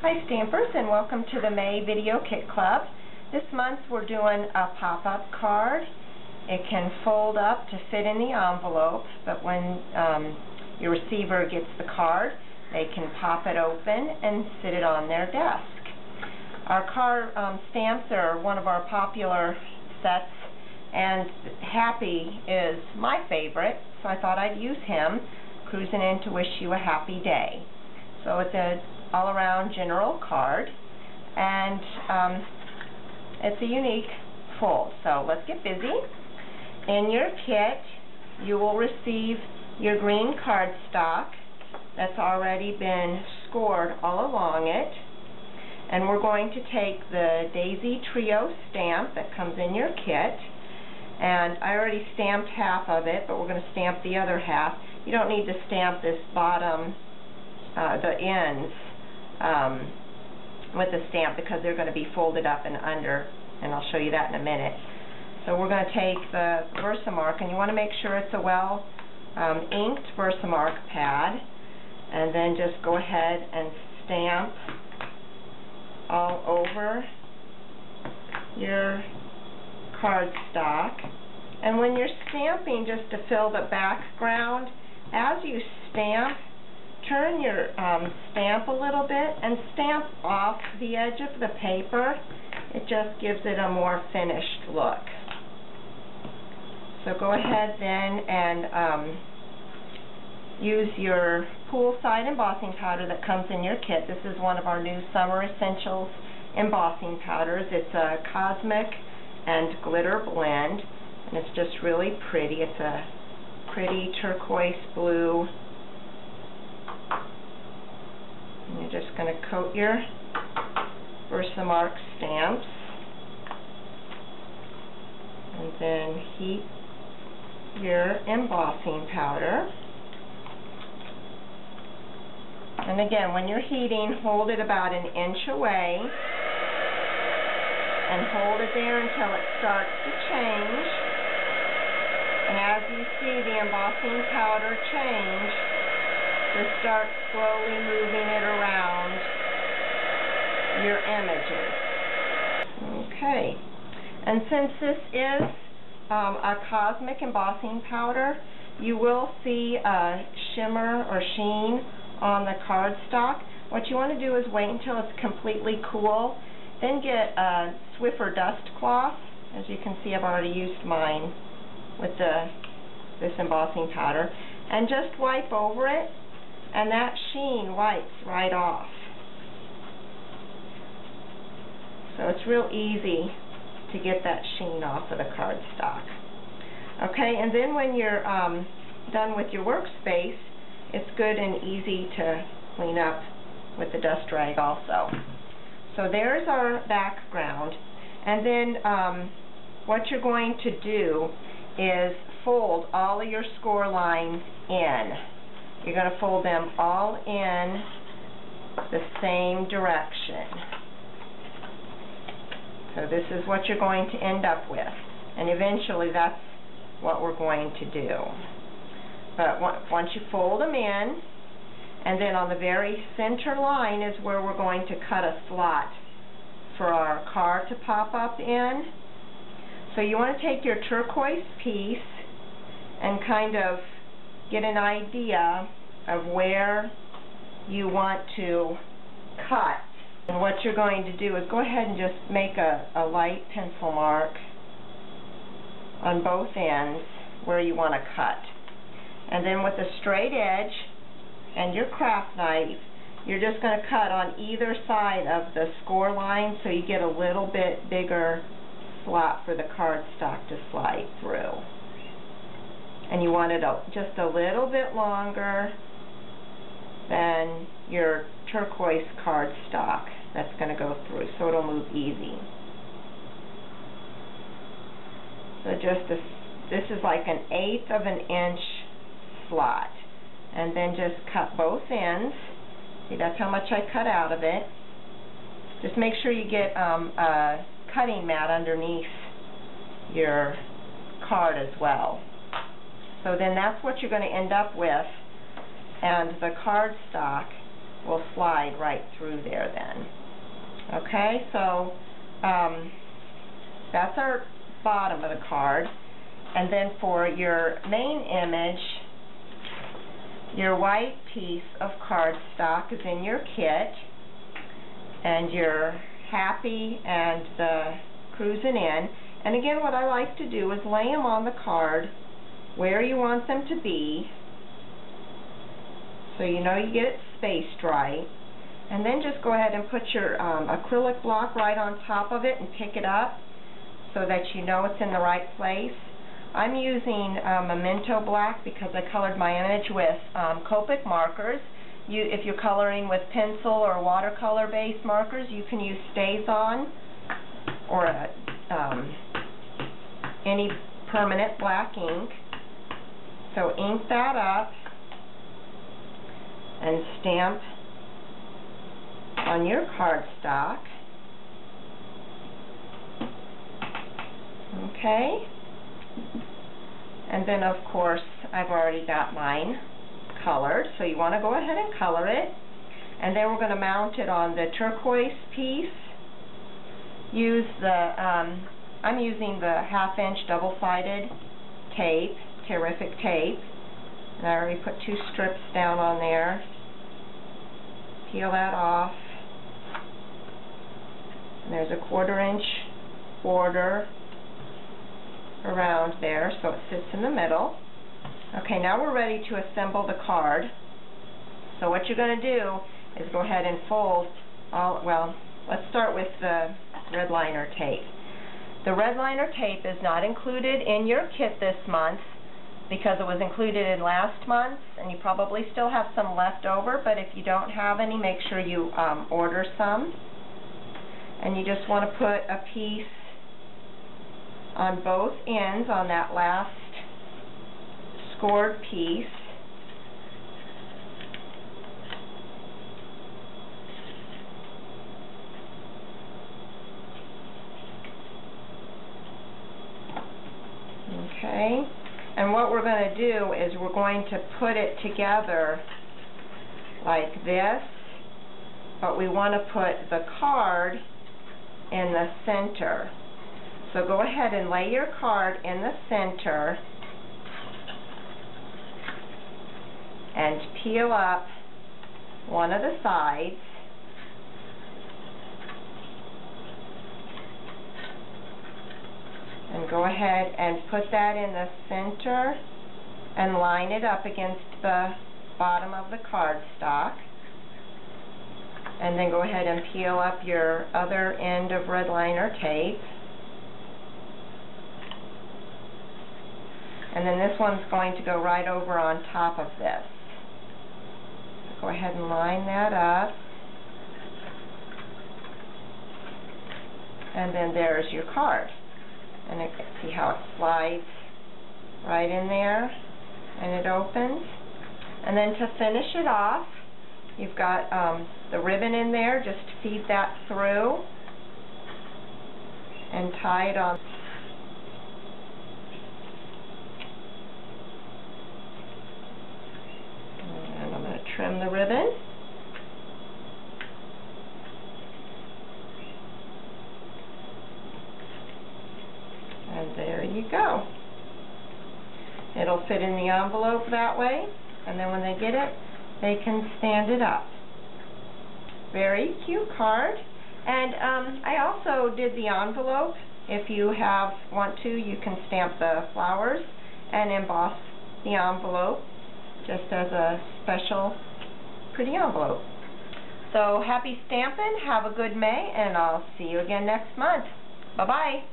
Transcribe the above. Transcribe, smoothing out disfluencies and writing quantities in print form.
Hi Stampers, and welcome to the May Video Kit Club. This month we're doing a pop-up card. It can fold up to fit in the envelope, but when your receiver gets the card, they can pop it open and sit it on their desk. Our card stamps are one of our popular sets, and Happy is my favorite, so I thought I'd use him. Cruisin' in to wish you a happy day. So it's a all-around general card, and it's a unique fold. So let's get busy. In your kit, you will receive your green cardstock that's already been scored all along it, and we're going to take the Daisy Trio stamp that comes in your kit, and I already stamped half of it, but we're going to stamp the other half. You don't need to stamp this bottom, the ends, with the stamp because they're going to be folded up and under, and I'll show you that in a minute. So we're going to take the versamark, and you want to make sure it's a well inked versamark pad, and then just go ahead and stamp all over your cardstock. And when you're stamping, just to fill the background, as you stamp, turn your stamp a little bit and stamp off the edge of the paper. It just gives it a more finished look. So go ahead then and use your poolside embossing powder that comes in your kit. This is one of our new Summer Essentials embossing powders. It's a cosmic and glitter blend, and it's just really pretty. It's a pretty turquoise blue. And you're just going to coat your versamark stamps, and then heat your embossing powder. And again, when you're heating, hold it about an inch away and hold it there until it starts to change. And as you see the embossing powder change, just start slowly moving it around your images. Okay, and since this is a cosmic embossing powder, you will see a shimmer or sheen on the cardstock. What you want to do is wait until it's completely cool, then get a Swiffer dust cloth. As you can see, I've already used mine with this embossing powder, and just wipe over it, and that sheen wipes right off. So it's real easy to get that sheen off of the cardstock. Okay, and then when you're done with your workspace, it's good and easy to clean up with the dust rag also. So there's our background, and then what you're going to do is fold all of your score lines in. You're going to fold them all in the same direction. So this is what you're going to end up with, and eventually that's what we're going to do. But once you fold them in, and then on the very center line is where we're going to cut a slot for our card to pop up in. So you want to take your turquoise piece and kind of get an idea of where you want to cut. And what you're going to do is go ahead and just make a light pencil mark on both ends where you want to cut. And then with a straight edge and your craft knife, you're just going to cut on either side of the score line so you get a little bit bigger slot for the cardstock to slide through. And you want it just a little bit longer than your turquoise cardstock that's going to go through, so it'll move easy. So this is like 1/8 of an inch slot, and then just cut both ends. See, that's how much I cut out of it. Just make sure you get a cutting mat underneath your card as well. So then that's what you're going to end up with, and the cardstock will slide right through there then. Okay, so that's our bottom of the card. And then for your main image, your white piece of cardstock is in your kit, and your happy and the cruising in. And again, what I like to do is lay them on the card where you want them to be, so you know you get it spaced right. And then just go ahead and put your acrylic block right on top of it and pick it up so that you know it's in the right place. I'm using Memento Black because I colored my image with Copic markers. If you're coloring with pencil or watercolor-based markers, you can use StazOn or any permanent black ink. So ink that up and stamp on your cardstock. Okay? And then, of course, I've already got mine colored, so you want to go ahead and color it. And then we're going to mount it on the turquoise piece. Use the, I'm using the 1/2" double-sided tape, Terrific tape. And I already put 2 strips down on there. Peel that off. And there's a 1/4" border around there, so it sits in the middle. Okay, now we're ready to assemble the card. So what you're going to do is go ahead and fold all, well, let's start with the red liner tape. The red liner tape is not included in your kit this month because it was included in last month's, and you probably still have some left over, but if you don't have any, make sure you order some. And you just want to put a piece on both ends on that last scored piece. Okay, and what we're going to do is we're going to put it together like this, but we want to put the card in the center. So go ahead and lay your card in the center and peel up one of the sides. And go ahead and put that in the center and line it up against the bottom of the cardstock. And then go ahead and peel up your other end of red liner tape. And then this one's going to go right over on top of this. So go ahead and line that up. And then there's your card. And you can see how it slides right in there and it opens. And then to finish it off, you've got the ribbon in there. Just feed that through and tie it on. And I'm going to trim the ribbon. And there you go. It'll fit in the envelope that way, and then when they get it, they can stand it up. Very cute card. And I also did the envelope. If you want to, you can stamp the flowers and emboss the envelope just as a special pretty envelope. So happy stamping, have a good May, and I'll see you again next month. Bye-bye.